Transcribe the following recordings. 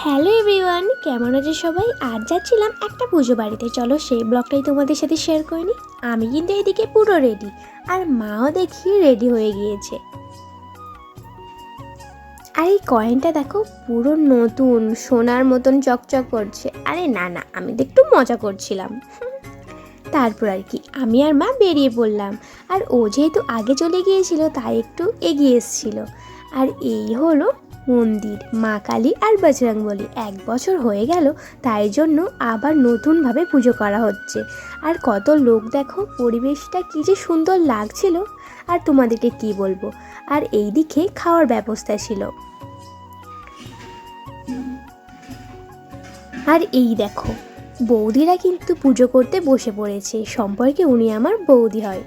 Hello everyone, কেমন আছে সবাই? আজ যাচ্ছিলাম একটা পুজো বাড়িতে, চলো সেই ব্লগটাই তোমাদের সাথে শেয়ার করে নিই। আমি কিন্তু এদিকে পুরো রেডি, আর মাও দেখি রেডি হয়ে গিয়েছে। আর এই কয়েনটা দেখো, পুরো নতুন সোনার মতন চকচক করছে। আরে না না, আমি তো একটু মজা করছিলাম। তারপর আর কি আমি আর মা বেরিয়ে পড়লাম। আর ও যেহেতু আগে চলে গিয়েছিল তাই একটু এগিয়ে এসেছিল। আর এই হলো মন্দির, মা কালী আর বজরংবলী। 1 বছর হয়ে গেল, তাই জন্য আবার নতুনভাবে পুজো করা হচ্ছে। আর কত লোক দেখো, পরিবেশটা কী যে সুন্দর লাগছিল, আর তোমাদেরকে কি বলবো। আর এই দিকে খাওয়ার ব্যবস্থা ছিল। আর এই দেখো, বৌদিরা কিন্তু পুজো করতে বসে পড়েছে, সম্পর্কে উনি আমার বৌদি হয়।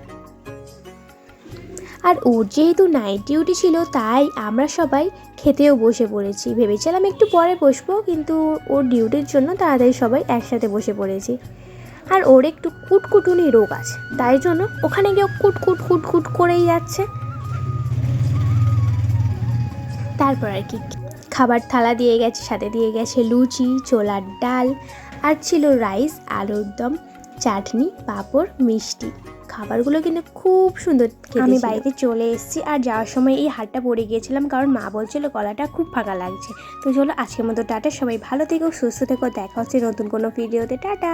আর ওর যেহেতু নাইট ডিউটি ছিল তাই আমরা সবাই খেতেও বসে পড়েছি। ভেবেছিলাম একটু পরে বসবো, কিন্তু ওর ডিউটির জন্য তাড়াতাড়ি সবাই একসাথে বসে পড়েছি। আর ওর একটু কুটকুটুনি রোগ আছে, তাই জন্য ওখানে গিয়ে কুটকুট কুটকুট করেই যাচ্ছে। তারপর আর কি খাবার থালা দিয়ে গেছে, সাথে দিয়ে গেছে লুচি, ছোলার ডাল, আর ছিল রাইস, আলুর দম, চাটনি, পাঁপড়, মিষ্টি। খাবারগুলো কিন্তু খুব সুন্দর খেতে। আমি বাড়িতে চলে এসেছি, আর যাওয়ার সময় এই হারটা পরে গিয়েছিলাম, কারণ মা বলছিল গলাটা খুব ফাঁকা লাগছে। তো চলো আজকের মতো টাটা, সবাই ভালো থেকো, সুস্থ থেকো, দেখা হচ্ছে নতুন কোনো ভিডিওতে। টাটা।